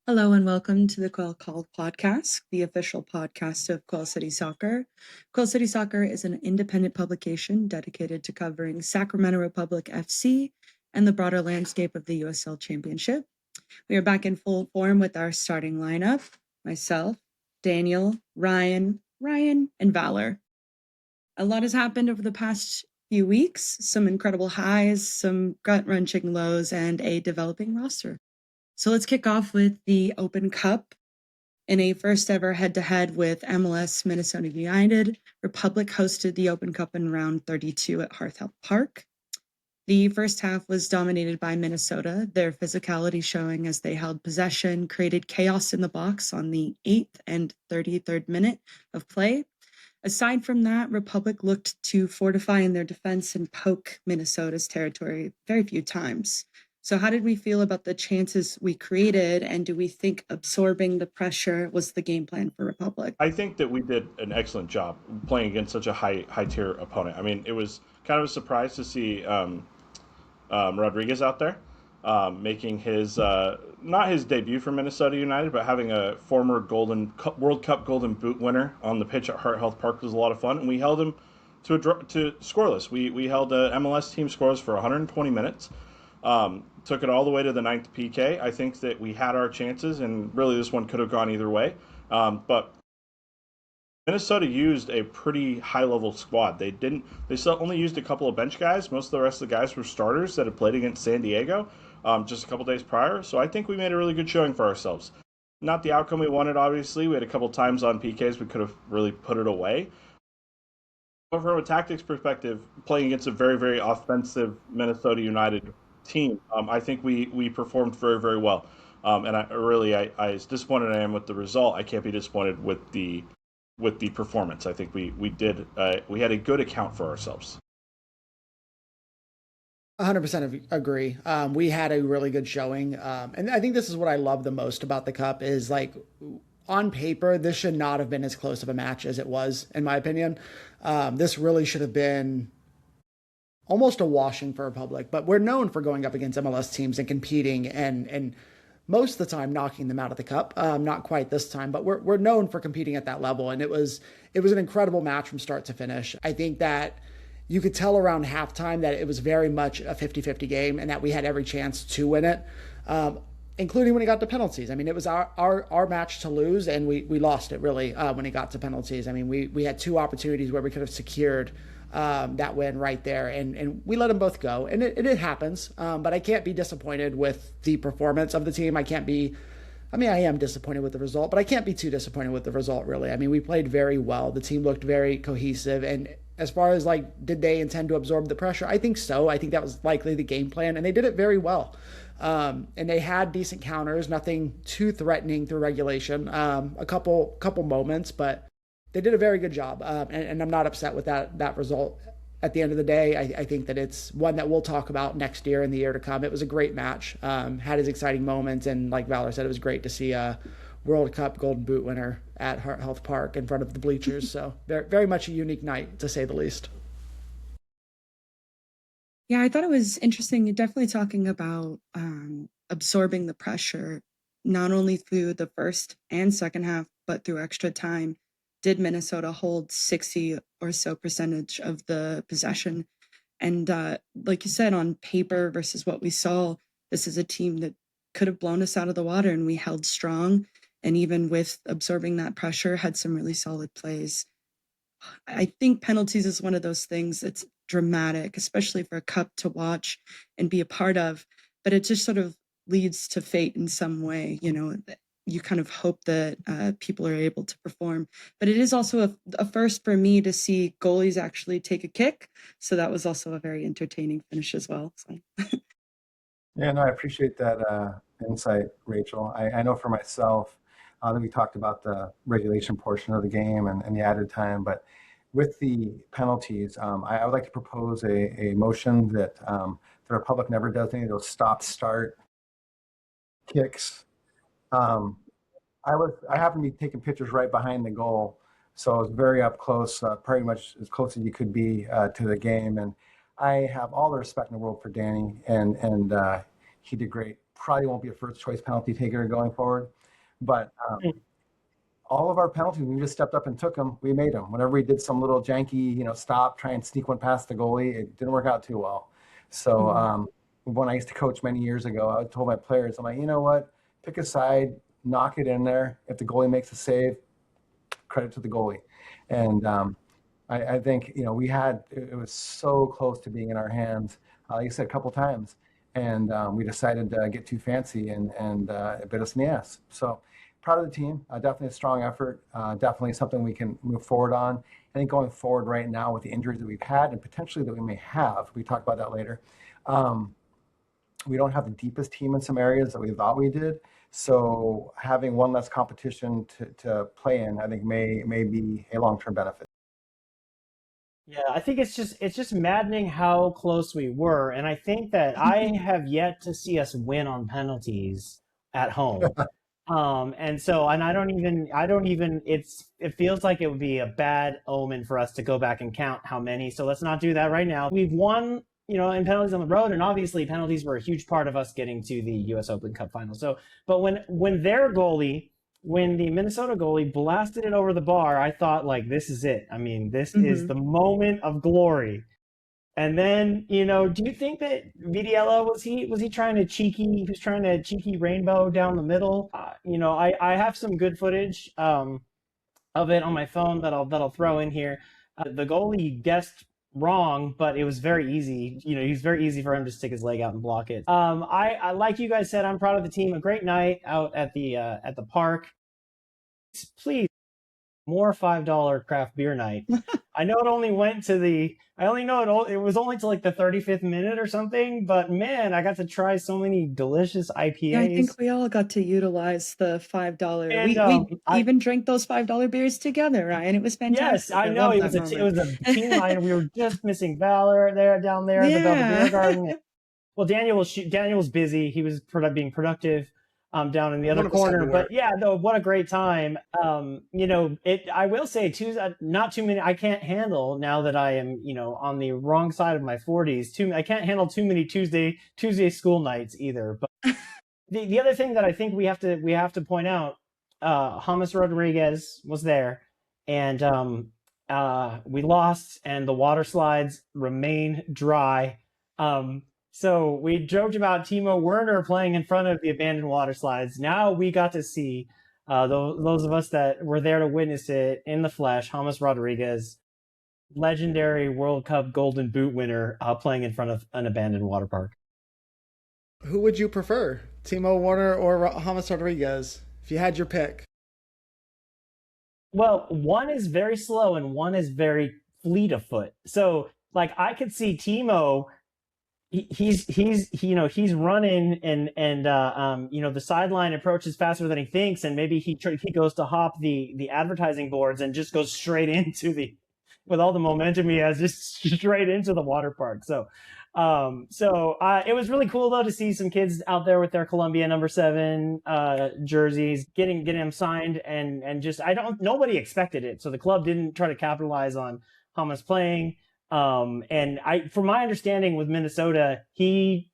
Hello and welcome to the Quail Call podcast, the official podcast of Quail City Soccer. Quail City Soccer is an independent publication dedicated to covering Sacramento Republic FC and the broader landscape of the USL Championship. We are back in full form with our starting lineup: myself, Daniel, Ryan, and Valor. A lot has happened over the past few weeks, some incredible highs, some gut-wrenching lows, and a developing roster. So let's kick off with the Open Cup. In a first ever head-to-head with MLS Minnesota United, Republic hosted the Open Cup in round 32 at Health Park. The first half was dominated by Minnesota, their physicality showing as they held possession, created chaos in the box on the 8th and 33rd minute of play. Aside from that, Republic looked to fortify in their defense and poke Minnesota's territory very few times. So how did we feel about the chances we created, and do we think absorbing the pressure was the game plan for Republic? I think that we did an excellent job playing against such a high tier opponent. I mean, it was kind of a surprise to see Rodriguez out there making his not his debut for Minnesota United, but having a former World Cup Golden Boot winner on the pitch at Health Park was a lot of fun, and we held him to scoreless. We held a MLS team scoreless for 120 minutes. Took it all the way to the 9th PK. I think that we had our chances, and really this one could have gone either way. But Minnesota used a pretty high-level squad. They still only used a couple of bench guys. Most of the rest of the guys were starters that had played against San Diego just a couple days prior. So I think we made a really good showing for ourselves. Not the outcome we wanted, obviously. We had a couple times on PKs we could have really put it away. But from a tactics perspective, playing against a very, very offensive Minnesota United team, I think we performed very, very well. And I as disappointed I am with the result, I can't be disappointed with the performance. I think we had a good account for ourselves. 100% agree. We had a really good showing. And I think this is what I love the most about the Cup is like on paper, this should not have been as close of a match as it was, in my opinion. This really should have been almost a washing for Republic, but we're known for going up against MLS teams and competing and most of the time knocking them out of the Cup. Not quite this time, but we're known for competing at that level. And it was an incredible match from start to finish. I think that you could tell around halftime that it was very much a 50-50 game and that we had every chance to win it, including when it got to penalties. I mean, it was our match to lose, and we lost it really when it got to penalties. I mean, we had two opportunities where we could have secured that win right there, and we let them both go, and it happens. But I can't be disappointed with the performance of the team. I am disappointed with the result, but I can't be too disappointed with the result, really. I mean, we played very well. The team looked very cohesive, and as far as like, did they intend to absorb the pressure? I think so. I think that was likely the game plan, and they did it very well. And they had decent counters, nothing too threatening through regulation. A couple moments, but they did a very good job. And I'm not upset with that result. At the end of the day, I think that it's one that we'll talk about next year and the year to come. It was a great match, had its exciting moments, and like Valor said, it was great to see a World Cup Golden Boot winner at Health Park in front of the bleachers. So very, very much a unique night, to say the least. Yeah, I thought it was interesting. You're definitely talking about absorbing the pressure, not only through the first and second half, but through extra time. Did Minnesota hold 60 or so percentage of the possession? And like you said, on paper versus what we saw, this is a team that could have blown us out of the water, and we held strong. And even with absorbing that pressure, had some really solid plays. I think penalties is one of those things that's dramatic, especially for a cup to watch and be a part of, but it just sort of leads to fate in some way. You kind of hope that people are able to perform, but it is also a first for me to see goalies actually take a kick. So that was also a very entertaining finish as well. So. Yeah, no, I appreciate that insight, Rachel. I know for myself, that we talked about the regulation portion of the game and the added time, but with the penalties, I would like to propose a motion that the Republic never does any of those stop-start kicks. I happened to be taking pictures right behind the goal, so I was very up close, pretty much as close as you could be to the game. And I have all the respect in the world for Danny, and He did great. Probably won't be a first choice penalty taker going forward, but all of our penalties, we just stepped up and took them. We made them. Whenever we did some little janky, stop, try and sneak one past the goalie, it didn't work out too well. So when I used to coach many years ago, I told my players, I'm like, you know what? Pick a side, knock it in there. If the goalie makes a save, credit to the goalie. And I think, we had, it was so close to being in our hands, like I said, a couple times. And we decided to get too fancy and it bit us in the ass. So proud of the team. Definitely a strong effort. Definitely something we can move forward on. I think going forward right now with the injuries that we've had and potentially that we may have, we talk about that later. We don't have the deepest team in some areas that we thought we did. So having one less competition to play in, I think may be a long-term benefit. Yeah, I think it's just maddening how close we were, and I think that I have yet to see us win on penalties at home. And I don't even it feels like it would be a bad omen for us to go back and count how many. So let's not do that right now. We've won, in penalties on the road, and obviously penalties were a huge part of us getting to the US Open Cup final. So, but when the Minnesota goalie blasted it over the bar, I thought, like, this is it. I mean, this is the moment of glory. And then, do you think that Vidiello was he trying to cheeky rainbow down the middle? I have some good footage of it on my phone that I'll throw in here. The goalie guessed wrong, but it was very easy. It was very easy for him to stick his leg out and block it. I like you guys said, I'm proud of the team. A great night out at the park. Please, more $5 craft beer night. I know it only went to it was only to like the 35th minute or something, but man, I got to try so many delicious IPAs. Yeah, I think we all got to utilize the $5. And, we even drank those $5 beers together, Ryan. It was fantastic. Yes, I know. It was a team line. We were just missing Valor down there at the Velvet Beer Garden. Well, Daniel was busy. He was being productive down in the other corner. But yeah, no, what a great time. I will say too, not too many. I can't handle, now that I am, on the wrong side of my 40s. I can't handle too many Tuesday school nights either. But the other thing that I think we have to point out, James Rodriguez was there, and we lost, and the water slides remain dry. So we joked about Timo Werner playing in front of the abandoned water slides. Now we got to see those of us that were there to witness it in the flesh. James Rodriguez, legendary World Cup Golden Boot winner, playing in front of an abandoned water park. Who would you prefer, Timo Werner or James Rodriguez, if you had your pick? Well, one is very slow and one is very fleet of foot. So, like, I could see Timo. He's running and the sideline approaches faster than he thinks, and maybe he goes to hop the advertising boards and just goes straight into with all the momentum he has, just straight into the water park. So it was really cool though to see some kids out there with their Columbia number 7 jerseys, getting them signed, and just nobody expected it, so the club didn't try to capitalize on Hamas playing. And from my understanding with Minnesota, they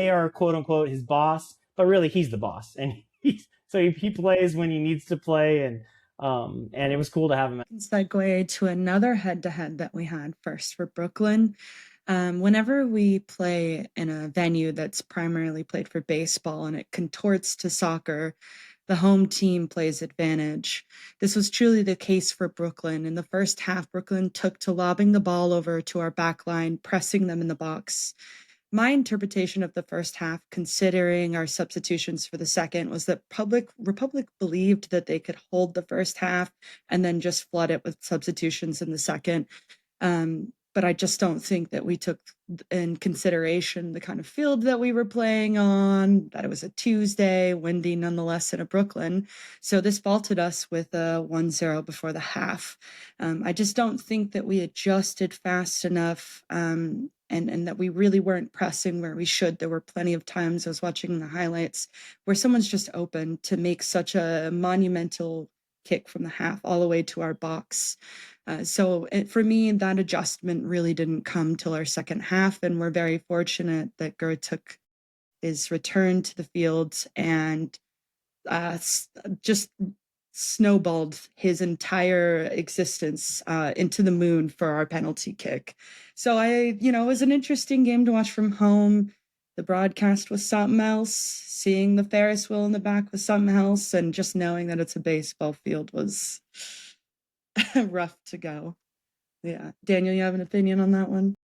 are quote unquote his boss, but really he's the boss, and he plays when he needs to play, and it was cool to have him. Segue to another head-to-head that we had first for Brooklyn. Whenever we play in a venue that's primarily played for baseball and it contorts to soccer, the home team plays advantage. This was truly the case for Brooklyn. In the first half, Brooklyn took to lobbing the ball over to our back line, pressing them in the box. My interpretation of the first half, considering our substitutions for the second, was that Republic believed that they could hold the first half and then just flood it with substitutions in the second. But I just don't think that we took in consideration the kind of field that we were playing on, that it was a Tuesday, windy nonetheless in a Brooklyn. So this vaulted us with a 1-0 before the half. I just don't think that we adjusted fast enough, and that we really weren't pressing where we should. There were plenty of times I was watching the highlights where someone's just open to make such a monumental kick from the half all the way to our box. For me, that adjustment really didn't come till our second half, and we're very fortunate that Gert took his return to the field and just snowballed his entire existence into the moon for our penalty kick. So it was an interesting game to watch from home. The broadcast was something else. Seeing the Ferris wheel in the back was something else. And just knowing that it's a baseball field was rough to go. Yeah. Daniel, you have an opinion on that one?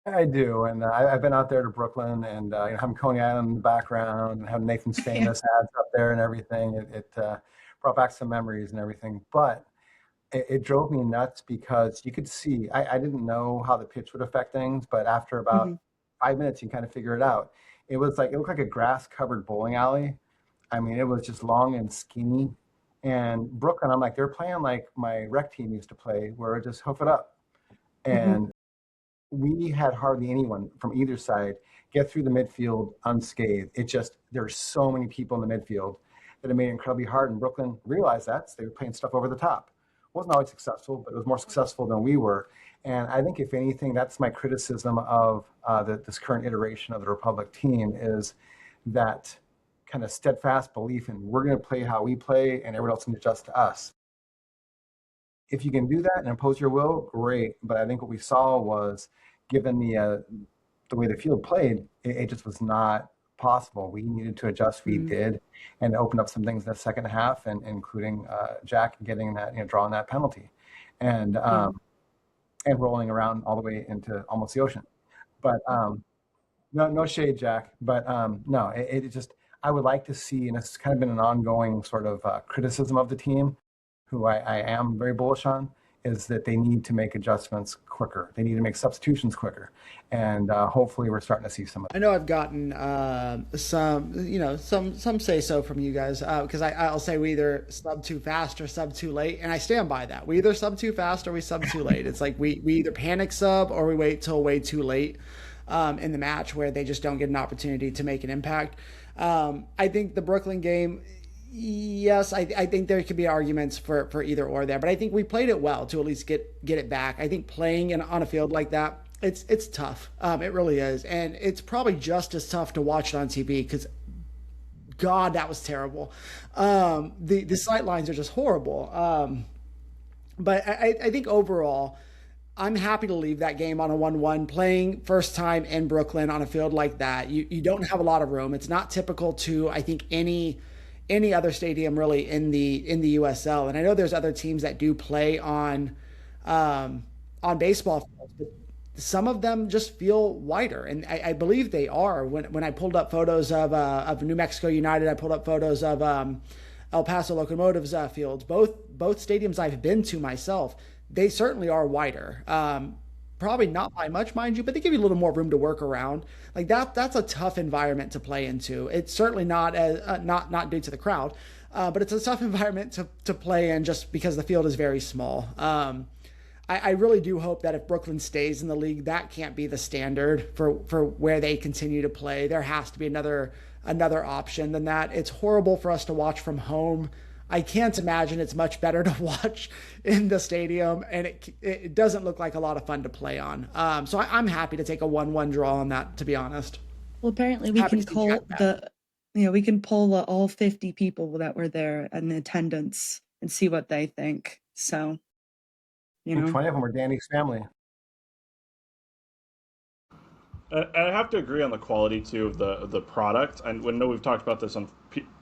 I do, and I've been out there to Brooklyn, and having Coney Island in the background, and having Nathan's Famous ads up there and everything. It brought back some memories and everything, but it drove me nuts because you could see, I didn't know how the pitch would affect things, but after about 5 minutes, you kind of figure it out. It looked like a grass-covered bowling alley. I mean, it was just long and skinny. And Brooklyn, I'm like, they're playing like my rec team used to play, where it just hoof it up. And we had hardly anyone from either side get through the midfield unscathed. There's so many people in the midfield that it made it incredibly hard. And Brooklyn realized that, so they were playing stuff over the top. It wasn't always successful, but it was more successful than we were. And I think, if anything, that's my criticism of this current iteration of the Republic team, is that kind of steadfast belief in we're going to play how we play and everyone else can adjust to us. If you can do that and impose your will, great. But I think what we saw was, given the way the field played, it just was not possible. We needed to adjust. We did, and open up some things in the second half, and including Jack getting that, drawing that penalty, and rolling around all the way into almost the ocean. But no shade, Jack. But no, it just, I would like to see, and it's kind of been an ongoing sort of criticism of the team, who I am very bullish on, is that they need to make adjustments quicker. They need to make substitutions quicker. And hopefully we're starting to see some of that. I know I've gotten some say so from you guys, because I'll say we either sub too fast or sub too late. And I stand by that. We either sub too fast or we sub too late. It's like we either panic sub or we wait till way too late in the match, where they just don't get an opportunity to make an impact. I think the Brooklyn game, yes, I think there could be arguments for either or there, but I think we played it well to at least get it back. I think playing on a field like that, it's tough. It really is, and it's probably just as tough to watch it on TV, because God, that was terrible. The sight lines are just horrible. But I think overall, I'm happy to leave that game on a 1-1. Playing first time in Brooklyn on a field like that, you don't have a lot of room. It's not typical to, I think, any other stadium really in the USL. And I know there's other teams that do play on baseball fields, but some of them just feel wider, and I believe they are. When I pulled up photos of New Mexico United, I pulled up photos of El Paso Locomotives fields. Both stadiums I've been to myself, they certainly are wider. Probably not by much, mind you, but they give you a little more room to work around. Like that's a tough environment to play into. It's certainly not not due to the crowd, but it's a tough environment to play in, just because the field is very small. I really do hope that if Brooklyn stays in the league, that can't be the standard for where they continue to play. There has to be another option than that. It's horrible for us to watch from home. I can't imagine it's much better to watch in the stadium, and it doesn't look like a lot of fun to play on. So I'm happy to take a 1-1 draw on that, to be honest. Well, apparently we can poll all 50 people that were there in attendance and see what they think. So, 20 of them were Danny's family. I have to agree on the quality too of the product. And I know we've talked about this on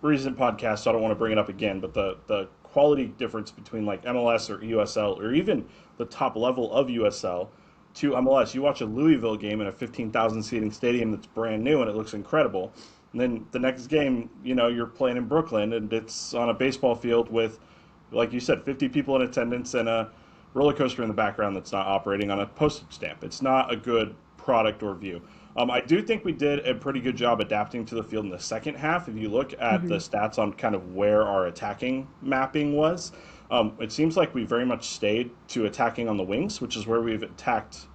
recent podcasts, so I don't want to bring it up again. But the quality difference between like MLS or USL, or even the top level of USL to MLS. You watch a Louisville game in a 15,000 seating stadium that's brand new and it looks incredible. And then the next game, you're playing in Brooklyn and it's on a baseball field with, like you said, 50 people in attendance and a roller coaster in the background that's not operating on a postage stamp. It's not a good product or view. I do think we did a pretty good job adapting to the field in the second half. If you look at the stats on kind of where our attacking mapping was, it seems like we very much stayed to attacking on the wings, which is where we've attacked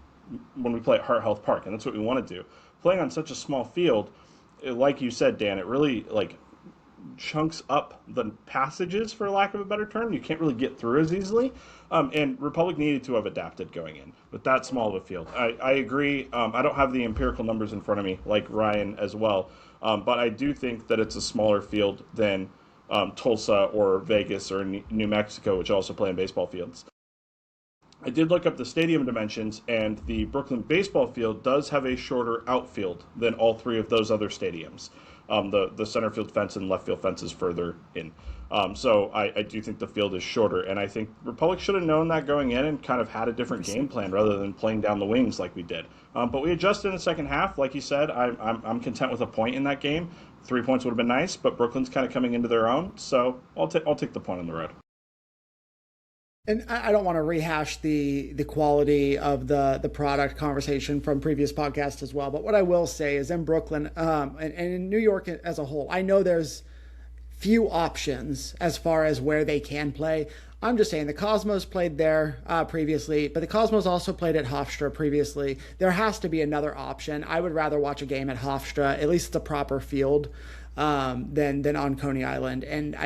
when we play at Heart Health Park, and that's what we want to do. Playing on such a small field, like you said, Dan, it really chunks up the passages, for lack of a better term. You can't really get through as easily. And Republic needed to have adapted going in with that small of a field. I agree. I don't have the empirical numbers in front of me, like Ryan as well. But I do think that it's a smaller field than Tulsa or Vegas or New Mexico, which also play in baseball fields. I did look up the stadium dimensions, and the Brooklyn baseball field does have a shorter outfield than all three of those other stadiums. The center field fence and left field fence is further in. So I do think the field is shorter, and I think Republic should have known that going in and kind of had a different game plan rather than playing down the wings like we did. But we adjusted in the second half. Like you said, I'm content with a point in that game. 3 points would have been nice, but Brooklyn's kind of coming into their own, so I'll take the point on the road. And I don't want to rehash the quality of the product conversation from previous podcasts as well. But what I will say is in Brooklyn and in New York as a whole, I know there's few options as far as where they can play. I'm just saying the Cosmos played there previously, but the Cosmos also played at Hofstra previously. There has to be another option. I would rather watch a game at Hofstra, at least the proper field, than on Coney Island. And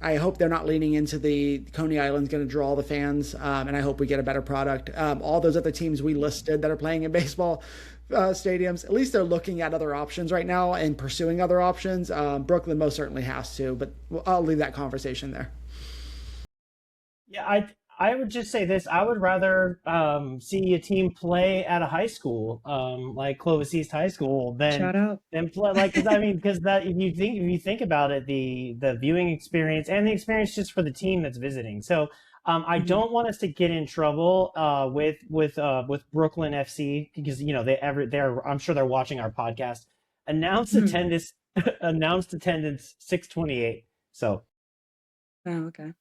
I hope they're not leaning into the Coney Island's going to draw the fans, and I hope we get a better product. All those other teams we listed that are playing in baseball stadiums, at least they're looking at other options right now and pursuing other options. Brooklyn most certainly has to, but I'll leave that conversation there. Yeah, I would just say this. I would rather see a team play at a high school, like Clovis East High School, than play like because that if you think about it, the viewing experience and the experience just for the team that's visiting. So I don't want us to get in trouble with Brooklyn FC because they're I'm sure they're watching our podcast. Announced attendance 628. So. Oh, okay.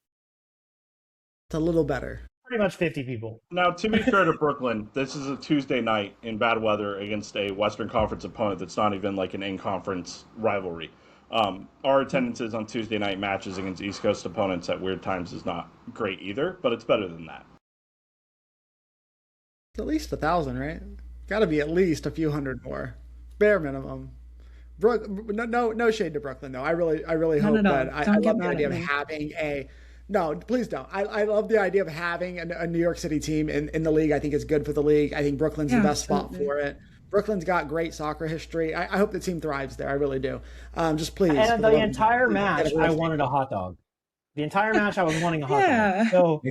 It's a little better. Pretty much 50 people. Now, to be fair to Brooklyn, this is a Tuesday night in bad weather against a Western Conference opponent that's not even like an in-conference rivalry. Our attendances on Tuesday night matches against East Coast opponents at weird times is not great either, but it's better than that. It's at least 1,000, right? Got to be at least a few hundred more, bare minimum. No shade to Brooklyn though. I really hope that I love the idea of having a. No, please don't. I love the idea of having a New York City team in the league. I think it's good for the league. I think Brooklyn's the best spot for it. Brooklyn's got great soccer history. I hope the team thrives there. I really do. Just please. And the entire match, I wanted a hot dog. The entire match, I was wanting a hot dog. So,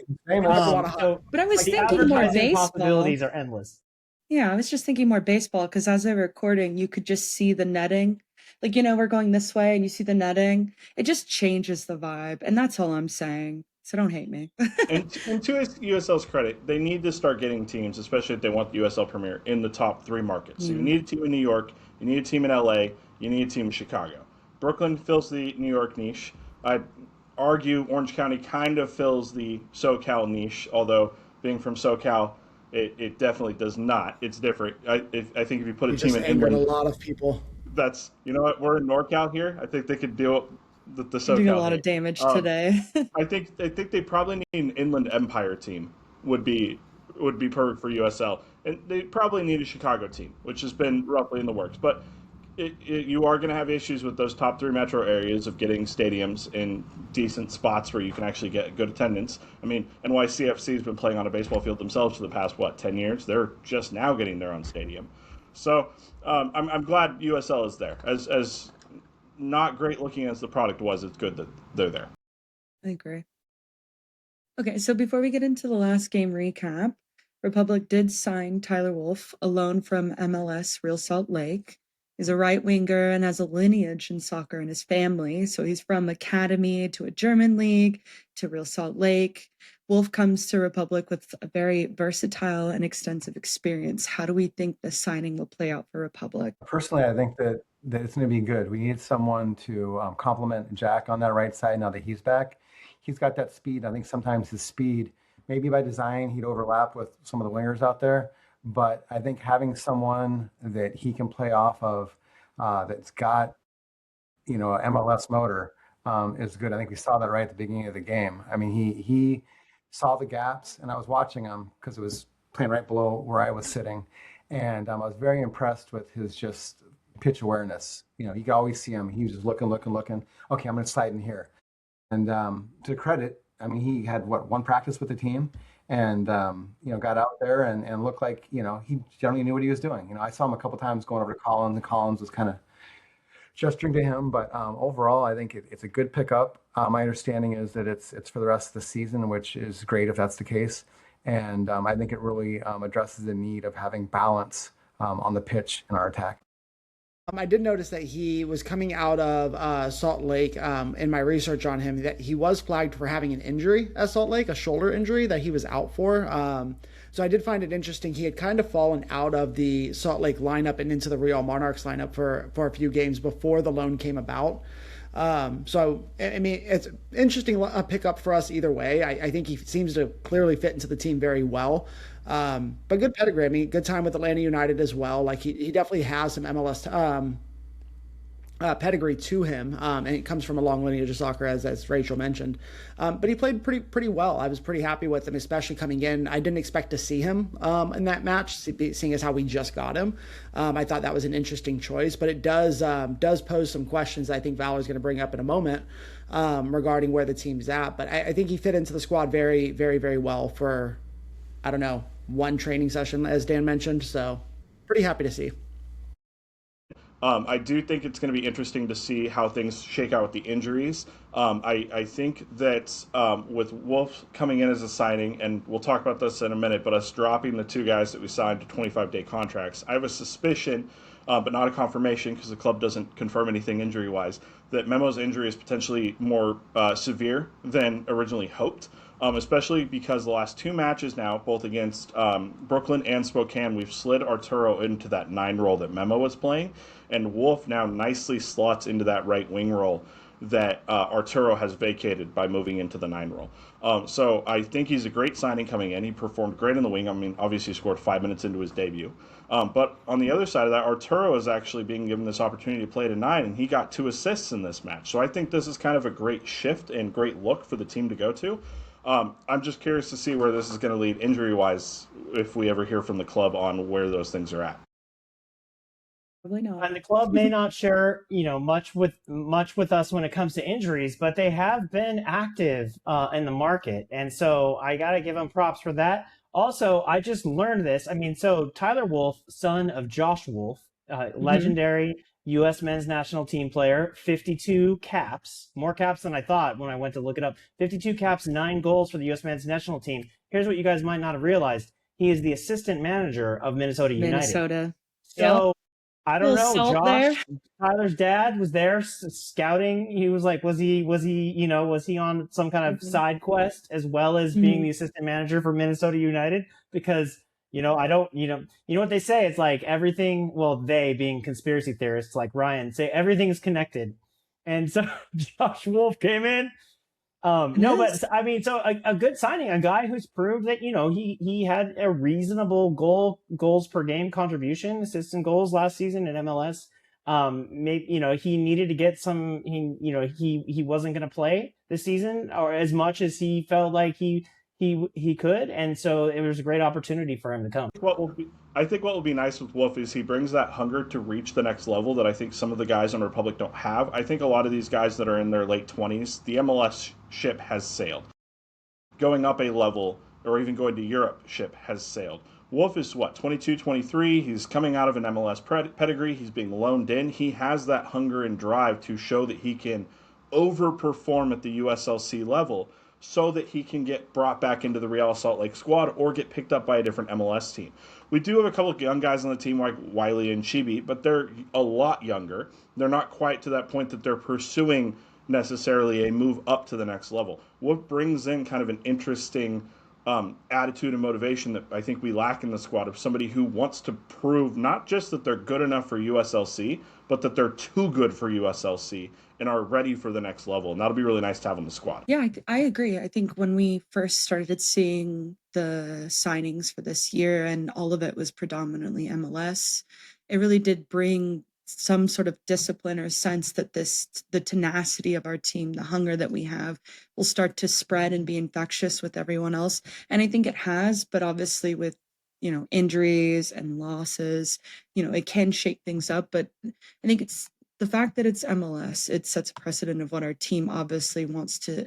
but I was thinking more baseball. Possibilities are endless. Yeah, I was just thinking more baseball because as they're recording, you could just see the netting. Like, we're going this way and you see the netting. It just changes the vibe. And that's all I'm saying. So don't hate me. and to USL's credit, they need to start getting teams, especially if they want the USL Premier, in the top 3 markets. So you need a team in New York, you need a team in LA, you need a team in Chicago. Brooklyn fills the New York niche. I'd argue Orange County kind of fills the SoCal niche, although being from SoCal, it definitely does not. It's different. I think if you put a team in Inland, a lot of people. That's what, we're in NorCal here. I think they could deal the SoCal. Doing a lot of damage today. I think they probably need an Inland Empire team would be perfect for USL, and they probably need a Chicago team, which has been roughly in the works. But you are going to have issues with those top 3 metro areas of getting stadiums in decent spots where you can actually get good attendance. I mean, NYCFC has been playing on a baseball field themselves for the past 10 years. They're just now getting their own stadium. So I'm glad USL is there. As not great looking as the product was, it's good that they're there. I agree. Okay, so before we get into the last game recap, Republic did sign Tyler Wolff, a loan from MLS Real Salt Lake. He's a right winger and has a lineage in soccer in his family. So he's from academy to a German league to Real Salt Lake. Wolff comes to Republic with a very versatile and extensive experience. How do we think the signing will play out for Republic? Personally, I think that it's going to be good. We need someone to complement Jack on that right side now that he's back. He's got that speed. I think sometimes his speed, maybe by design, he'd overlap with some of the wingers out there. But I think having someone that he can play off of that's got, an MLS motor is good. I think we saw that right at the beginning of the game. I mean, he saw the gaps, and I was watching him because it was playing right below where I was sitting. And I was very impressed with his just pitch awareness. You could always see him. He was just looking. Okay, I'm going to slide in here. And to credit, I mean, he had one practice with the team, and got out there and looked like he generally knew what he was doing. I saw him a couple times going over to Collins, and Collins was kind of gesturing to him. But overall, I think it's a good pickup. My understanding is that it's for the rest of the season, which is great if that's the case. And I think it really addresses the need of having balance on the pitch in our attack. I did notice that he was coming out of Salt Lake in my research on him, that he was flagged for having an injury at Salt Lake, a shoulder injury that he was out for. So I did find it interesting. He had kind of fallen out of the Salt Lake lineup and into the Real Monarchs lineup for a few games before the loan came about. So, I mean, it's interesting pickup for us either way. I think he seems to clearly fit into the team very well. But good pedigree. I mean, good time with Atlanta United as well. Like he definitely has some MLS pedigree to him, and it comes from a long lineage of soccer, as Rachael mentioned. But he played pretty well. I was pretty happy with him, especially coming in. I didn't expect to see him in that match, seeing as how we just got him. I thought that was an interesting choice, but it does pose some questions I think Valor's going to bring up in a moment regarding where the team's at. But I think he fit into the squad very, very, very well for, I don't know, one training session, as Dan mentioned. So pretty happy to see. I do think it's going to be interesting to see how things shake out with the injuries. I think that with Wolff coming in as a signing, and we'll talk about this in a minute, but us dropping the two guys that we signed to 25-day contracts, I have a suspicion, but not a confirmation because the club doesn't confirm anything injury-wise, that Memo's injury is potentially more severe than originally hoped. Especially because the last two matches now, both against Brooklyn and Spokane, we've slid Arturo into that 9 role that Memo was playing, and Wolff now nicely slots into that right wing role that Arturo has vacated by moving into the 9 role. So I think he's a great signing coming in. He performed great in the wing. I mean, obviously he scored 5 minutes into his debut. But on the other side of that, Arturo is actually being given this opportunity to play to 9, and he got 2 assists in this match. So I think this is kind of a great shift and great look for the team to go to. I'm just curious to see where this is going to lead injury-wise, if we ever hear from the club on where those things are at. Probably not. And the club may not share, much with us when it comes to injuries, but they have been active in the market, and so I got to give them props for that. Also, I just learned this. I mean, so Tyler Wolff, son of Josh Wolff, legendary U.S. men's national team player, 52 caps, more caps than I thought when I went to look it up. 52 caps, 9 goals for the U.S. men's national team. Here's what you guys might not have realized. He is the assistant manager of Minnesota United. Minnesota. So I don't know. Josh, there. Tyler's dad was there scouting. He was like, was he on some kind of side quest as well as being the assistant manager for Minnesota United? Because I don't, what they say, it's like everything, well, they being conspiracy theorists like Ryan say everything's connected. And so Josh Wolff came in. No, but I mean, so a good signing, a guy who's proved that, he had a reasonable goals per game contribution, assists and goals last season in MLS. Maybe, he needed to get some, he wasn't going to play this season or as much as he felt like he could, and so it was a great opportunity for him to come. I think what will be nice with Wolff is he brings that hunger to reach the next level that I think some of the guys on Republic don't have. I think a lot of these guys that are in their late 20s, the MLS ship has sailed. Going up a level, or even going to Europe, ship has sailed. Wolff is 22, 23. He's coming out of an MLS pedigree. He's being loaned in. He has that hunger and drive to show that he can overperform at the USLC level, so that he can get brought back into the Real Salt Lake squad or get picked up by a different MLS team. We do have a couple of young guys on the team like Wiley and Chibi, but they're a lot younger. They're not quite to that point that they're pursuing necessarily a move up to the next level. What brings in kind of an interesting attitude and motivation that I think we lack in the squad of somebody who wants to prove not just that they're good enough for USLC, but that they're too good for USLC and are ready for the next level. And that'll be really nice to have on the squad. Yeah, I agree. I think when we first started seeing the signings for this year and all of it was predominantly MLS, it really did bring some sort of discipline or sense that the tenacity of our team, the hunger that we have, will start to spread and be infectious with everyone else. And I think it has, but obviously with injuries and losses, it can shake things up. But I think it's the fact that it's MLS, it sets a precedent of what our team obviously wants to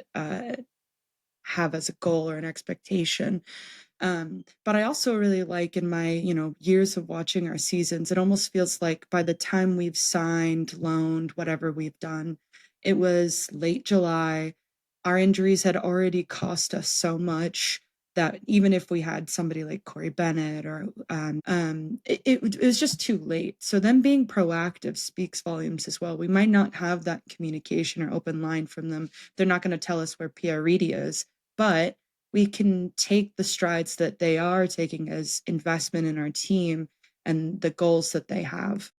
have as a goal or an expectation. But I also really like, in my, years of watching our seasons, it almost feels like by the time we've signed, loaned, whatever we've done, it was late July. Our injuries had already cost us so much that even if we had somebody like Corey Bennett or it was just too late. So them being proactive speaks volumes as well. We might not have that communication or open line from them. They're not going to tell us where Pierre Reedy is, but we can take the strides that they are taking as investment in our team and the goals that they have.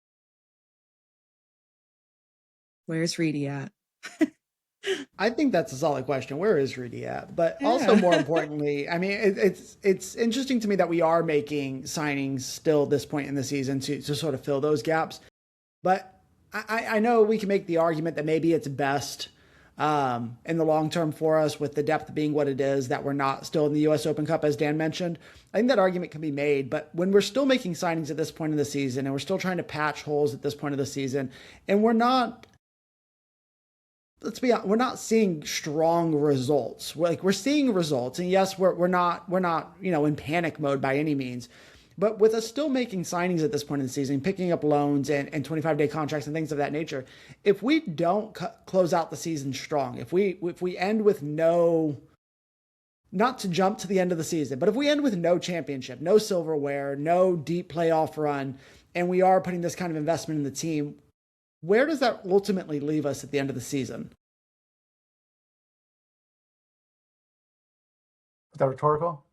Where's Reedy at? I think that's a solid question. Where is Reedy at? But also, more importantly, I mean, it's interesting to me that we are making signings still at this point in the season to sort of fill those gaps. But I know we can make the argument that maybe it's best in the long term for us, with the depth being what it is, that we're not still in the U.S. Open Cup, as Dan mentioned. I think that argument can be made. But when we're still making signings at this point in the season, and we're still trying to patch holes at this point of the season, and we're not, let's be honest, we're not seeing strong results. We're seeing results, and yes, we're not in panic mode by any means. But with us still making signings at this point in the season, picking up loans and 25-day contracts and things of that nature, if we don't close out the season strong, if we end with no, not to jump to the end of the season, but if we end with no championship, no silverware, no deep playoff run, and we are putting this kind of investment in the team, where does that ultimately leave us at the end of the season? Is that rhetorical?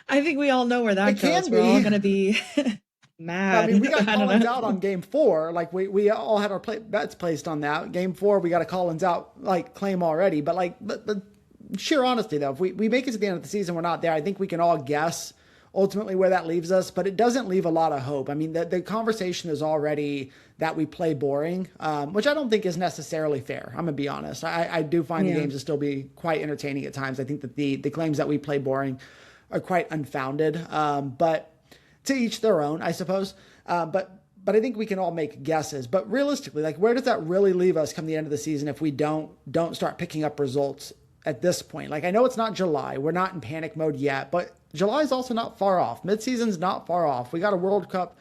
I think we all know where that goes. We're all going to be mad. I mean, we got Collins out on game 4. Like we all had our bets placed on that. Game 4, we got a Collins out claim already. But but sheer honesty though, if we make it to the end of the season, we're not there. I think we can all guess ultimately where that leaves us, but it doesn't leave a lot of hope. I mean, the conversation is already that we play boring, which I don't think is necessarily fair. I'm gonna be honest. I do find the games to still be quite entertaining at times. I think that the claims that we play boring are quite unfounded, but to each their own, I suppose. But I think we can all make guesses. But realistically, where does that really leave us come the end of the season if we don't start picking up results at this point? I know it's not July. We're not in panic mode yet, but July is also not far off. Midseason's not far off. We got a World Cup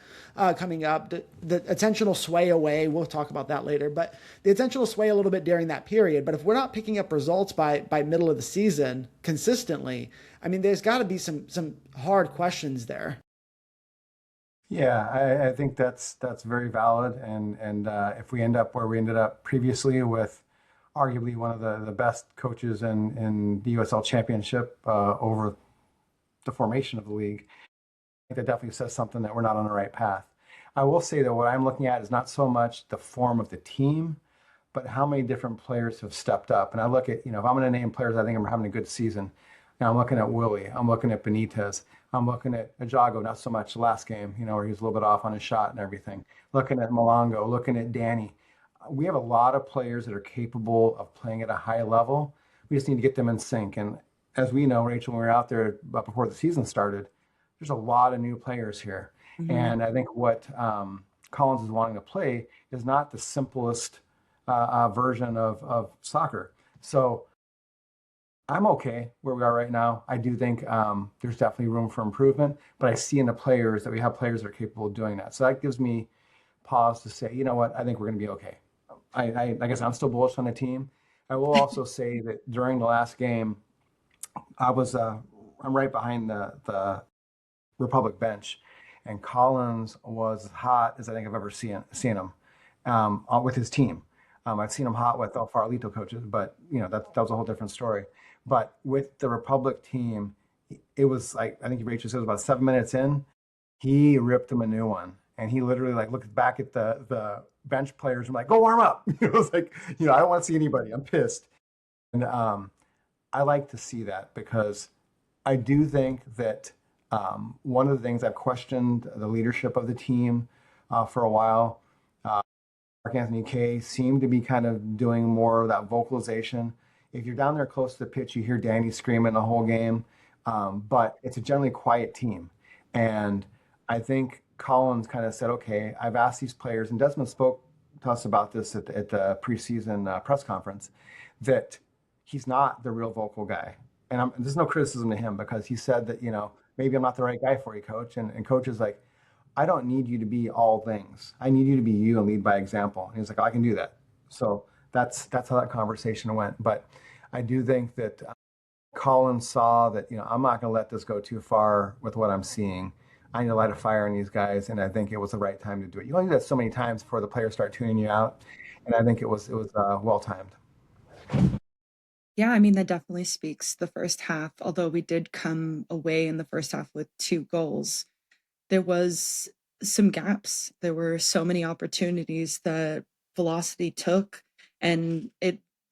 coming up. The attention will sway away. We'll talk about that later. But the attention will sway a little bit during that period. But if we're not picking up results by middle of the season consistently, I mean, there's got to be some hard questions there. Yeah, I think that's very valid. And if we end up where we ended up previously, with arguably one of the best coaches in the USL Championship over the formation of the league, I think that definitely says something that we're not on the right path. I will say that what I'm looking at is not so much the form of the team, but how many different players have stepped up. And I look at, if I'm going to name players I think are having a good season, now I'm looking at Willie, I'm looking at Benitez, I'm looking at Ajago, not so much the last game, where he was a little bit off on his shot and everything. Looking at Malongo, looking at Danny. We have a lot of players that are capable of playing at a high level. We just need to get them in sync. And as we know, Rachel, when we were out there before the season started, there's a lot of new players here. Mm-hmm. And I think what Collins is wanting to play is not the simplest version of soccer. So I'm okay where we are right now. I do think there's definitely room for improvement, but I see in the players that we have players that are capable of doing that. So that gives me pause to say, you know what, I think we're going to be okay. I guess I'm still bullish on the team. I will also say that during the last game, I'm right behind the Republic bench, and Collins was as hot as I think I've ever seen him with his team. I've seen him hot with El Farolito coaches, but that was a whole different story. But with the Republic team, it was I think Rachel said it was about 7 minutes in, he ripped him a new one, and he literally looked back at the bench players and go warm up. It was I don't want to see anybody. I'm pissed, and I like to see that, because I do think that one of the things I've questioned the leadership of the team for a while. Mark Anthony Kay seemed to be kind of doing more of that vocalization. If you're down there close to the pitch, you hear Danny screaming the whole game, but it's a generally quiet team. And I think Collins kind of said, okay, I've asked these players, and Desmond spoke to us about this at the preseason press conference, that he's not the real vocal guy. And there's no criticism to him, because he said that, maybe I'm not the right guy for you, coach. And coach is like, I don't need you to be all things. I need you to be you and lead by example. And he's like, I can do that. So that's how that conversation went. But I do think that Collins saw that, I'm not going to let this go too far with what I'm seeing. I need to light a fire in these guys, and I think it was the right time to do it. You only do that so many times before the players start tuning you out, and I think it was well timed. Yeah, I mean, that definitely speaks the first half. Although we did come away in the first half with 2 goals, there was some gaps. There were so many opportunities that Velocity took, and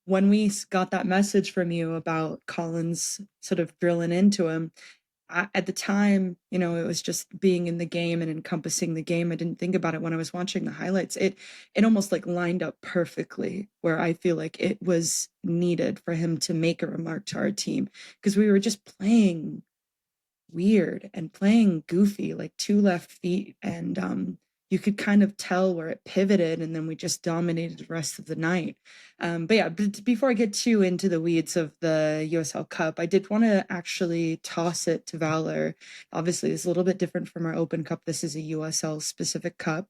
when we got that message from you about Collins sort of drilling into him, at the time, it was just being in the game and encompassing the game. I didn't think about it when I was watching the highlights. It almost like lined up perfectly where I feel like it was needed for him to make a remark to our team, because we were just playing weird and playing goofy, like 2 left feet, and you could kind of tell where it pivoted, and then we just dominated the rest of the night. But yeah, before I get too into the weeds of the USL Cup, I did want to actually toss it to Valor. Obviously, it's a little bit different from our Open Cup. This is a USL specific cup.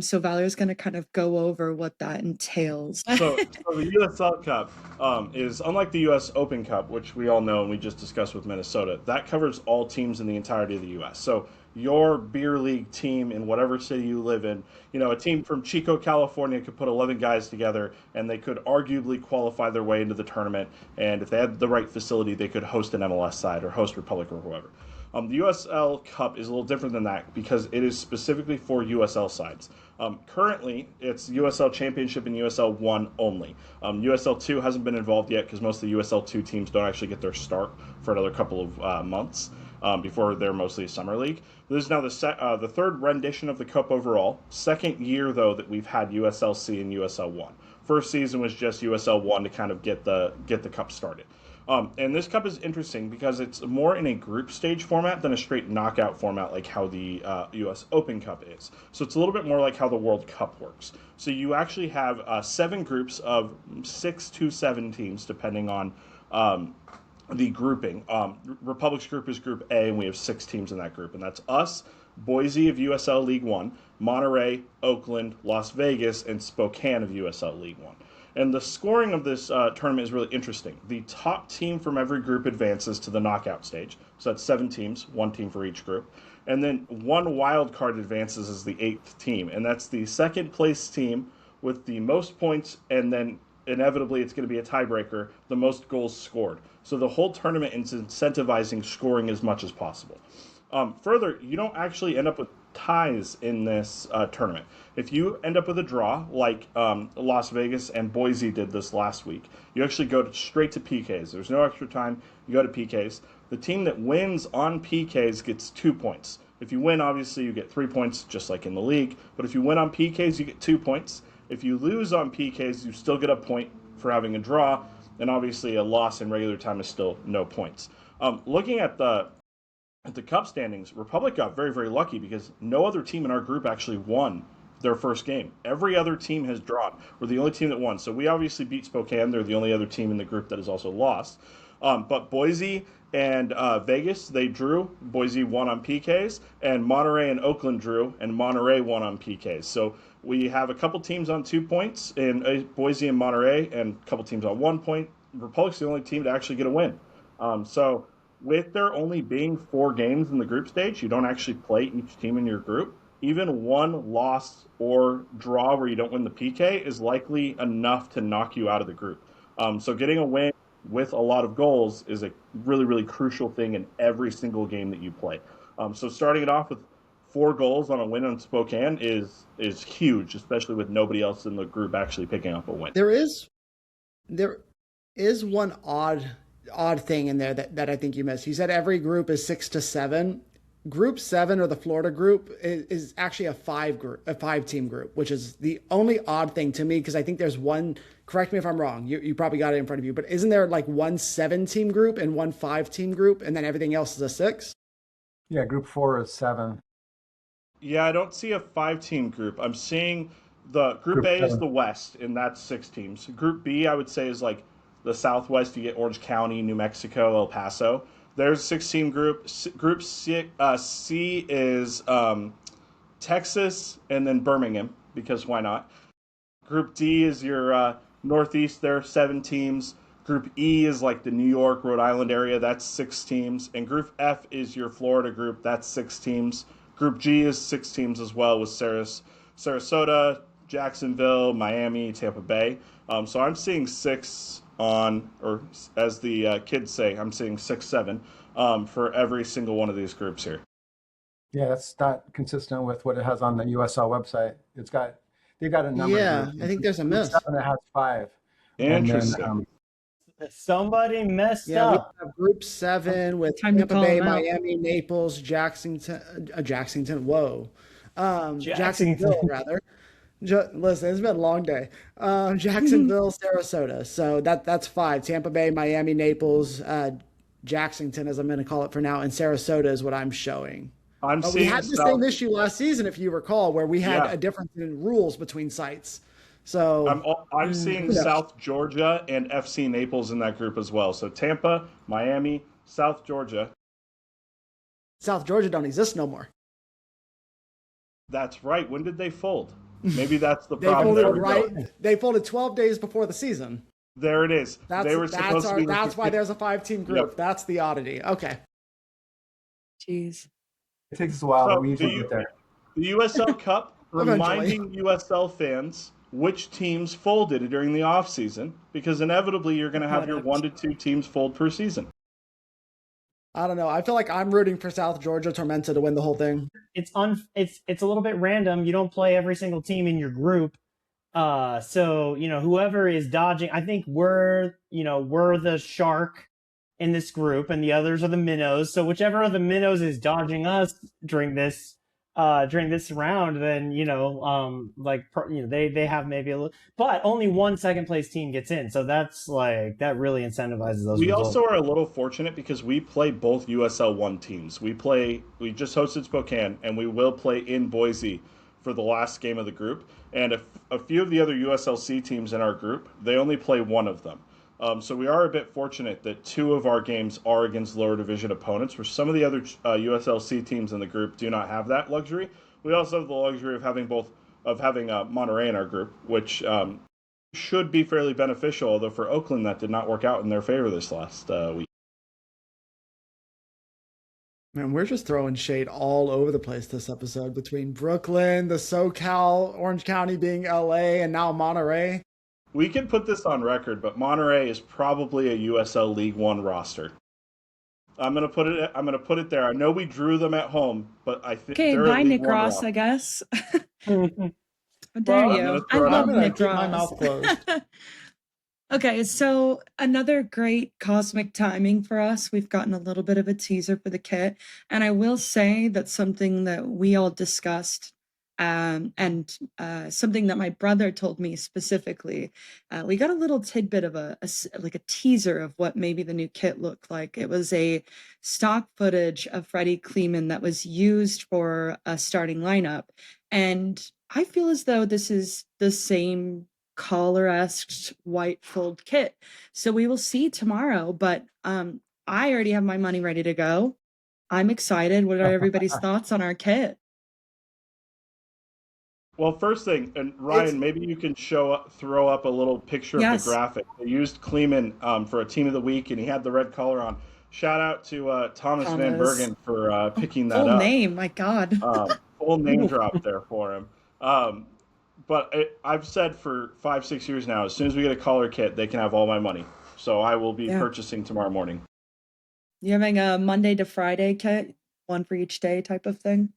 So Valor is going to kind of go over what that entails. So the USL Cup is unlike the US Open Cup, which we all know and we just discussed with Minnesota. That covers all teams in the entirety of the U.S. So your beer league team in whatever city you live in, a team from Chico, California could put 11 guys together and they could arguably qualify their way into the tournament. And if they had the right facility, they could host an MLS side or host Republic or whoever. The USL Cup is a little different than that because it is specifically for USL sides. Currently, it's USL Championship and USL 1 only. USL 2 hasn't been involved yet because most of the USL 2 teams don't actually get their start for another couple of months before they're mostly a summer league. This is now the third rendition of the Cup overall. Second year, though, that we've had USLC and USL 1. First season was just USL 1 to kind of get the Cup started. And this cup is interesting because it's more in a group stage format than a straight knockout format like how the U.S. Open Cup is. So it's a little bit more like how the World Cup works. So you actually have 7 groups of 6 to 7 teams, depending on the grouping. Republic's group is Group A, and we have 6 teams in that group. And that's us, Boise of USL League 1, Monterey, Oakland, Las Vegas, and Spokane of USL League 1. And the scoring of this tournament is really interesting. The top team from every group advances to the knockout stage. So that's 7 teams, 1 team for each group. And then 1 wild card advances as the 8th team. And that's the second place team with the most points, and then inevitably it's going to be a tiebreaker, the most goals scored. So the whole tournament is incentivizing scoring as much as possible. Further, you don't actually end up with ties in this tournament. If you end up with a draw, like Las Vegas and Boise did this last week, you actually go straight to PKs. There's no extra time. You go to PKs. The team that wins on PKs gets 2 points. If you win, obviously, you get 3 points, just like in the league. But if you win on PKs, you get 2 points. If you lose on PKs, you still get a point for having a draw. And obviously, a loss in regular time is still no points. Looking at the Cup standings, Republic got very, very lucky because no other team in our group actually won their first game. Every other team has drawn. We're the only team that won. So we obviously beat Spokane. They're the only other team in the group that has also lost. But Boise and Vegas, they drew. Boise won on PKs. And Monterey and Oakland drew. And Monterey won on PKs. So we have a couple teams on 2 points in Boise and Monterey, and a couple teams on 1 point. Republic's the only team to actually get a win. So with there only being 4 games in the group stage, you don't actually play each team in your group. Even 1 loss or draw where you don't win the PK is likely enough to knock you out of the group. So getting a win with a lot of goals is a really, really crucial thing in every single game that you play. So starting it off with 4 goals on a win on Spokane is huge, especially with nobody else in the group actually picking up a win. There is one odd thing in there that I think you missed. You said every group is 6 to 7. Group 7 or the Florida group is actually a 5-team group, which is the only odd thing to me because I think there's one. Correct me if I'm wrong. You probably got it in front of you, but isn't there like one 7-team group and one 5-team group, and then everything else is a 6? Yeah, Group 4 is 7. Yeah, I don't see a 5-team group. I'm seeing the Group A is the West, and that's 6 teams. Group B, I would say, is like the Southwest. You get Orange County, New Mexico, El Paso. There's a 6-team group. Group C is Texas and then Birmingham, because why not? Group D is your Northeast. There are 7 teams. Group E is like the New York, Rhode Island area. That's 6 teams. And Group F is your Florida group. That's 6 teams. Group G is 6 teams as well with Sarasota, Jacksonville, Miami, Tampa Bay. So I'm seeing 6 on, or as the kids say, I'm seeing 6, 7 for every single one of these groups here. Yeah, that's not consistent with what it has on the USL website. They've got a number. Yeah, I think there's a miss. 7, it has 5. Interesting. Somebody messed Yeah, up. we have Group 7 with Time to Tampa call Bay, them out. Miami, Naples, Jacksonville. Whoa, Jacksonville. Jacksonville rather. Listen, it's been a long day. Jacksonville, Sarasota. So that's 5. Tampa Bay, Miami, Naples, Jackson, as I'm going to call it for now, and Sarasota is what I'm showing. I'm We seeing had the same issue last season, if you recall, where we had a difference in rules between sites. So I'm seeing South Georgia and FC Naples in that group as well. So Tampa, Miami, South Georgia. South Georgia don't exist no more. That's right. When did they fold? Maybe that's the They problem. folded They folded 12 days before the season. There it is. That's why there's a 5-team group. Yep. That's the oddity. Okay. Jeez. It takes us a while, So but we usually get there. The USL Cup Eventually. reminding USL fans which teams folded during the offseason, because inevitably you're going to have your 1 to 2 teams fold per season. I don't know. I feel like I'm rooting for South Georgia Tormenta to win the whole thing. It's a little bit random. You don't play every single team in your group. So, whoever is dodging, I think we're the shark in this group and the others are the minnows. So whichever of the minnows is dodging us during this round, then, they have maybe a little, but only one second place team gets in. So that's that really incentivizes those. We results. also are a little fortunate because we play both USL 1 teams. We just hosted Spokane and we will play in Boise for the last game of the group. And a few of the other USLC teams in our group, they only play one of them. So we are a bit fortunate that 2 of our games are against lower division opponents, where some of the other USLC teams in the group do not have that luxury. We also have the luxury of having Monterey in our group, which should be fairly beneficial, although for Oakland that did not work out in their favor this last week. Man, we're just throwing shade all over the place this episode, between Brooklyn, the SoCal, Orange County being LA, and now Monterey. We can put this on record, but Monterey is probably a USL League One roster. I'm gonna put it there. I know we drew them at home, but I think Okay, bye, Nick Ross, I guess. How dare you? I love Nick Ross. My mouth closed. Okay, so another great cosmic timing for us. We've gotten a little bit of a teaser for the kit, and I will say that something that we all discussed, and something that my brother told me specifically, we got a little tidbit of a teaser of what maybe the new kit looked like. It was a stock footage of Freddie Kleeman that was used for a starting lineup, and I feel as though this is the same collar-esque white fold kit. So we will see tomorrow, but I already have my money ready to go. I'm excited. What are everybody's thoughts on our kit? Well, first thing, and Ryan, maybe you can throw up a little picture of the graphic. They used Kleeman for a team of the week, and he had the red collar on. Shout out to Thomas Van Bergen for picking that up. Full name, my God. Full name drop there for him. But I've said for 5-6 years now, as soon as we get a collar kit, they can have all my money. So I will be purchasing tomorrow morning. You having a Monday to Friday kit, one for each day type of thing?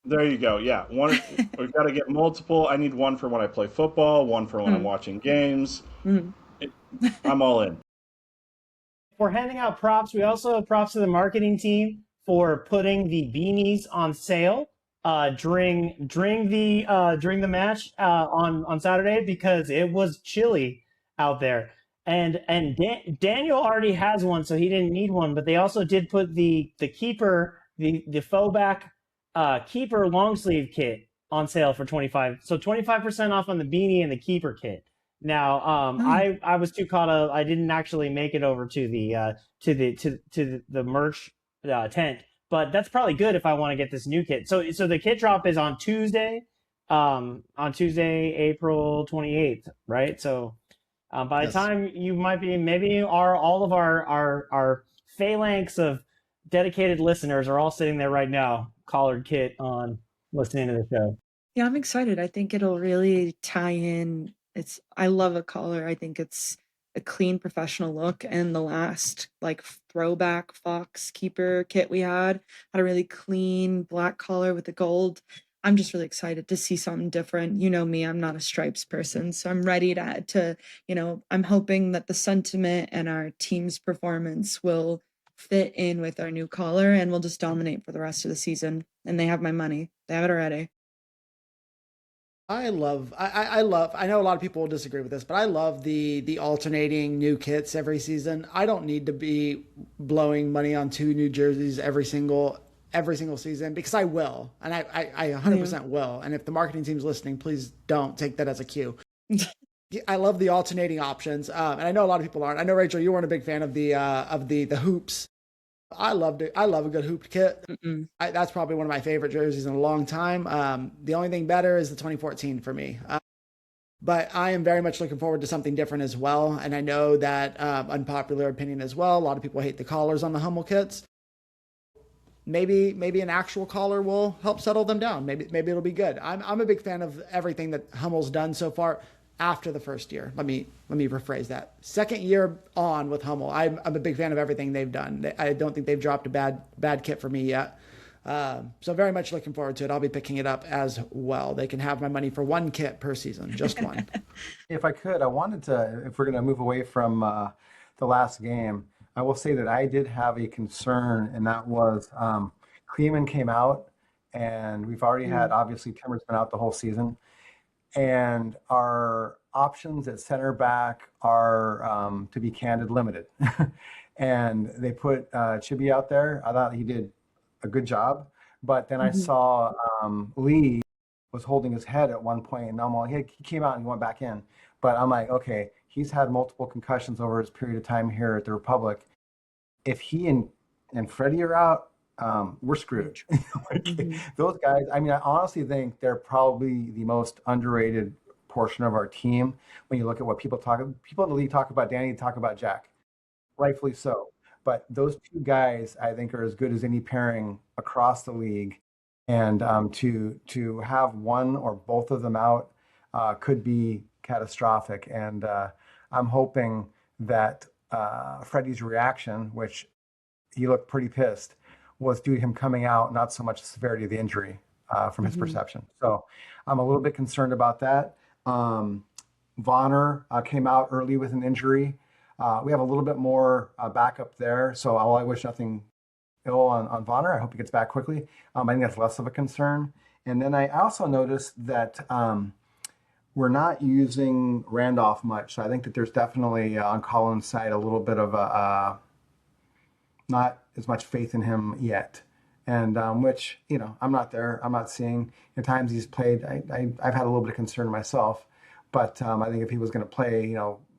There you go. Yeah, we've got to get multiple. I need one for when I play football, one for when I'm watching games. I'm all in. If we're handing out props, we also have props to the marketing team for putting the beanies on sale during the match on Saturday, because it was chilly out there. And Daniel already has one, so he didn't need one. But they also did put the keeper, the faux back keeper long sleeve kit on sale for 25% off on the beanie and the keeper kit. Now, I was too caught up. I didn't actually make it over to the merch tent, but that's probably good if I want to get this new kit. So the kit drop is on Tuesday, April 28th, right? So by the time you might be, maybe all of our phalanx of dedicated listeners are all sitting there right now, collared kit on, listening to the show. Yeah, I'm excited. I think it'll really tie in. I love a collar. I think it's a clean professional look. And the last like throwback Fox Keeper kit we had a really clean black collar with the gold. I'm just really excited to see something different. You know me, I'm not a stripes person, so I'm ready to I'm hoping that the sentiment and our team's performance will fit in with our new collar and we'll just dominate for the rest of the season. And they have my money. They have it already. I know a lot of people will disagree with this, but I love the alternating new kits every season. I don't need to be blowing money on 2 new jerseys every single season, because I will, and I 100% will. And if the marketing team's listening, please don't take that as a cue. I love the alternating options, and I know a lot of people aren't. I know, Rachel, you weren't a big fan of the hoops. I loved it. I love a good hooped kit. That's probably one of my favorite jerseys in a long time. The only thing better is the 2014 for me. But I am very much looking forward to something different as well. And I know that unpopular opinion as well. A lot of people hate the collars on the Hummel kits. Maybe an actual collar will help settle them down. Maybe it'll be good. I'm a big fan of everything that Hummel's done so far. After the first year, let me rephrase that. Second year on with Hummel, I'm a big fan of everything they've done. I don't think they've dropped a bad kit for me yet. So very much looking forward to it. I'll be picking it up as well. They can have my money for 1 kit per season, just one. If I could, I wanted to, if we're going to move away from the last game, I will say that I did have a concern, and that was Kleeman came out, and we've already had, obviously, Timmer's been out the whole season. And our options at center back are, to be candid, limited. And they put Chibi out there. I thought he did a good job. But then I saw Lee was holding his head at one point, and he came out and went back in. But I'm like, okay, he's had multiple concussions over his period of time here at the Republic. If he and Freddie are out, we're screwed. Those guys, I mean, I honestly think they're probably the most underrated portion of our team. When you look at what people in the league talk about Danny, talk about Jack, rightfully so. But those 2 guys, I think, are as good as any pairing across the league. And to have one or both of them out could be catastrophic. And I'm hoping that Freddie's reaction, which he looked pretty pissed, was due to him coming out, not so much the severity of the injury from his perception. So I'm a little bit concerned about that. Vonner came out early with an injury. We have a little bit more backup there. So I wish nothing ill on Vonner. I hope he gets back quickly. I think that's less of a concern. And then I also noticed that we're not using Randolph much. So I think that there's definitely on Colin's side a little bit of a not as much faith in him yet, and which I'm not there. I'm not seeing. At times he's played. I've had a little bit of concern myself, but I think if he was going to play,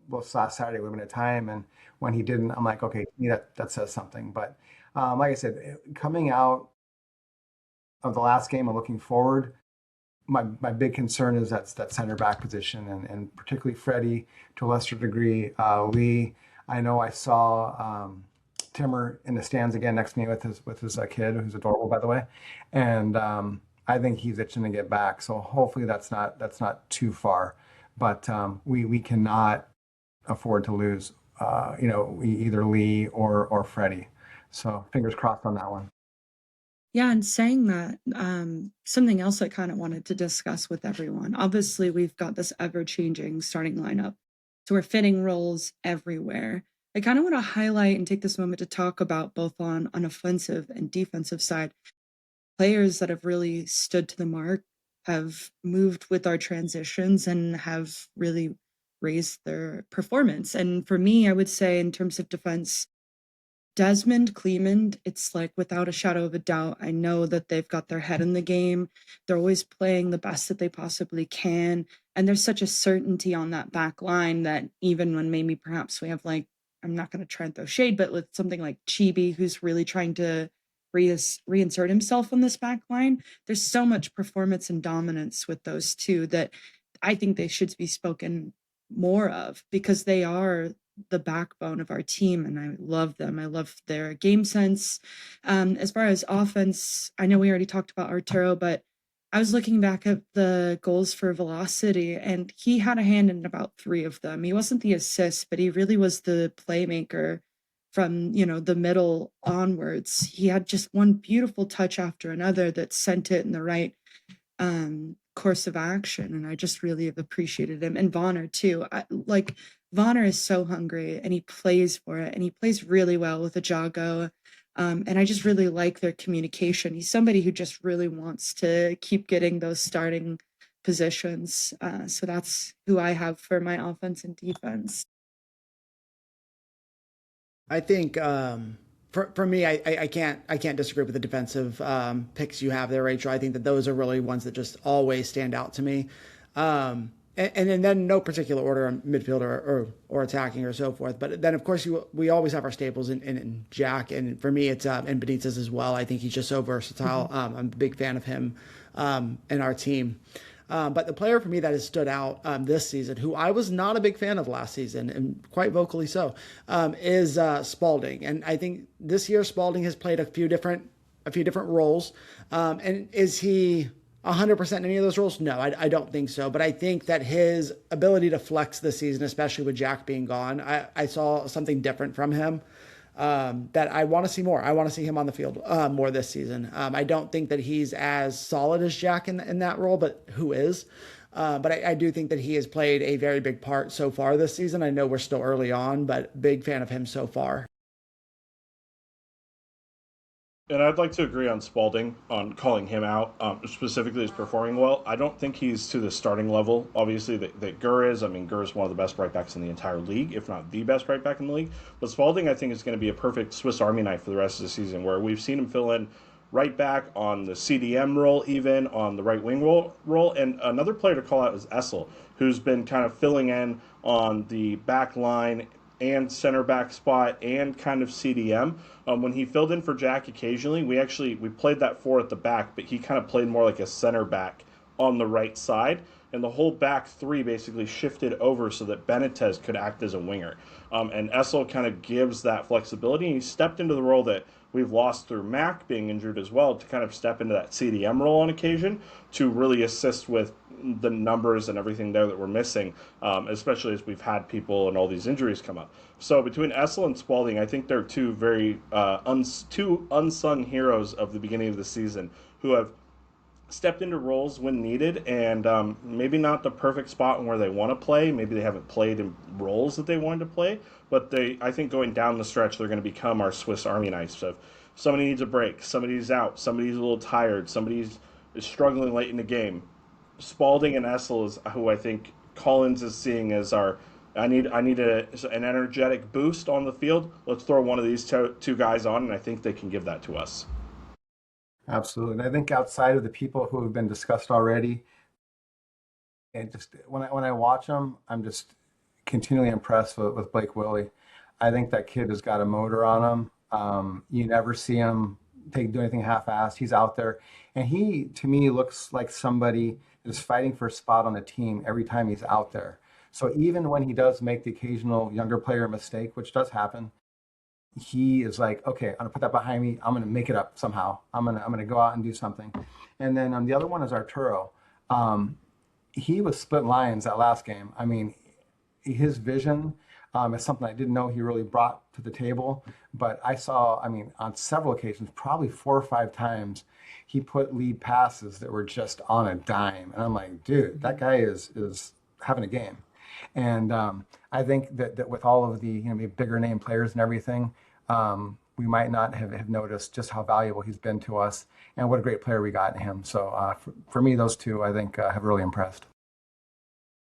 last Saturday would have been a time, and when he didn't, I'm like, okay, that says something. But like I said, coming out of the last game and looking forward, my big concern is that center back position, and particularly Freddie, to a lesser degree Lee. I know I saw Timmer in the stands again next to me with his kid, who's adorable, by the way, and I think he's itching to get back. So hopefully that's not too far, but we cannot afford to lose either Lee or Freddie. So fingers crossed on that one. Yeah, and saying that, something else I kind of wanted to discuss with everyone. Obviously, we've got this ever-changing starting lineup, so we're fitting roles everywhere. I kind of want to highlight and take this moment to talk about both on offensive and defensive side. Players that have really stood to the mark, have moved with our transitions, and have really raised their performance. And for me, I would say in terms of defense, Desmond, Cleveland, it's like without a shadow of a doubt, I know that they've got their head in the game. They're always playing the best that they possibly can. And there's such a certainty on that back line that even when maybe perhaps we have like, I'm not going to try and throw shade, but with something like Chibi, who's really trying to reinsert himself on this back line, there's so much performance and dominance with those two that I think they should be spoken more of, because they are the backbone of our team, and I love them. I love their game sense. As far as offense, I know we already talked about Arturo, but I was looking back at the goals for Velocity, and he had a hand in about 3 of them. He wasn't the assist, but he really was the playmaker from, the middle onwards. He had just one beautiful touch after another that sent it in the right course of action, and I just really have appreciated him. And Vonner too. Vonner is so hungry, and he plays for it, and he plays really well with Ajago. And I just really like their communication. He's somebody who just really wants to keep getting those starting positions. So that's who I have for my offense and defense. I think for me, I can't disagree with the defensive picks you have there, Rachel. I think that those are really ones that just always stand out to me. And then no particular order on midfield or attacking or so forth. But then, of course, we always have our staples in Jack. And for me, it's in Benitez as well. I think he's just so versatile. I'm a big fan of him in our team. But the player for me that has stood out this season, who I was not a big fan of last season, and quite vocally so, is Spalding. And I think this year Spalding has played a few different roles. And is he 100% in any of those roles? No, I don't think so. But I think that his ability to flex this season, especially with Jack being gone, I saw something different from him that I want to see more. I want to see him on the field more this season. I don't think that he's as solid as Jack in that role, but who is? But I do think that he has played a very big part so far this season. I know we're still early on, but big fan of him so far. And I'd like to agree on Spalding, on calling him out, specifically he's performing well. I don't think he's to the starting level, obviously, that Gurr is. I mean, Gurr is one of the best right backs in the entire league, if not the best right back in the league. But Spalding, I think, is going to be a perfect Swiss Army knife for the rest of the season, where we've seen him fill in right back on the CDM role, even on the right wing role. And another player to call out is Essel, who's been kind of filling in on the back line and center back spot and kind of CDM. When he filled in for Jack occasionally, we played that 4 at the back, but he kind of played more like a center back on the right side. And the whole back 3 basically shifted over so that Benitez could act as a winger. And Essel kind of gives that flexibility. And he stepped into the role that we've lost through Mac being injured as well, to kind of step into that CDM role on occasion to really assist with the numbers and everything there that we're missing, especially as we've had people and all these injuries come up. So between Essel and Spalding, I think they're two very two unsung heroes of the beginning of the season who have stepped into roles when needed, and maybe not the perfect spot where they want to play. Maybe they haven't played in roles that they wanted to play, but I think going down the stretch, they're going to become our Swiss Army knives. So if somebody needs a break, somebody's out, somebody's a little tired, somebody's is struggling late in the game, Spalding and Essel is who I think Collins is seeing as our, I need an energetic boost on the field. Let's throw one of these two guys on, and I think they can give that to us. Absolutely. And I think outside of the people who have been discussed already, and just when I watch them, I'm just continually impressed with Blake Willie. I think that kid has got a motor on him. You never see him do anything half-assed. He's out there, and he, to me, looks like somebody that is fighting for a spot on the team every time he's out there. So even when he does make the occasional younger player mistake, which does happen, he is like, okay, I'm gonna put that behind me. I'm gonna make it up somehow. I'm gonna go out and do something. And then the other one is Arturo. He was split lines that last game. I mean, his vision is something I didn't know he really brought to the table. But I saw, I mean, on several occasions, probably 4 or 5 times, he put lead passes that were just on a dime. And I'm like, dude, that guy is having a game. And I think that with all of the bigger name players and everything, we might not have noticed just how valuable he's been to us and what a great player we got in him. So for me, those two, I think, have really impressed.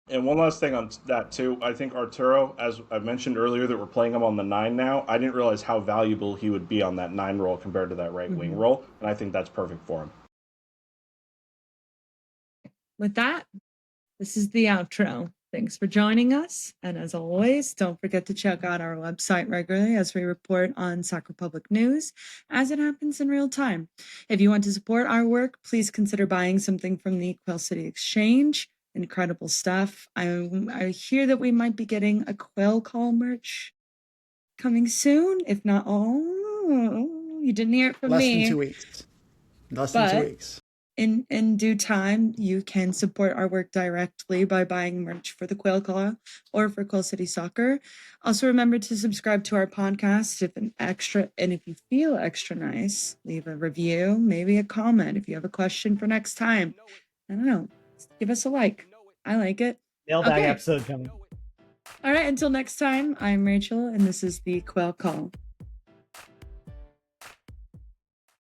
And one last thing on that too, I think Arturo, as I mentioned earlier, that we're playing him on the 9 now. I didn't realize how valuable he would be on that 9 role compared to that right wing role, and I think that's perfect for him. With that, this is the outro. Thanks for joining us, and as always, don't forget to check out our website regularly as we report on Sac Republic news as it happens in real time. If you want to support our work, please consider buying something from the Quail City Exchange. Incredible stuff. I hear that we might be getting a Quail Call merch coming soon. If not, you didn't hear it from Less me. than 2 weeks. Less than 2 weeks. In due time, you can support our work directly by buying merch for the Quail Call or for Quail City Soccer. Also, remember to subscribe to our podcast if you feel extra nice, leave a review, maybe a comment if you have a question for next time. I don't know. Give us a like. I like it. Mailbag episode coming. All right, until next time, I'm Rachael, and this is the Quail Call.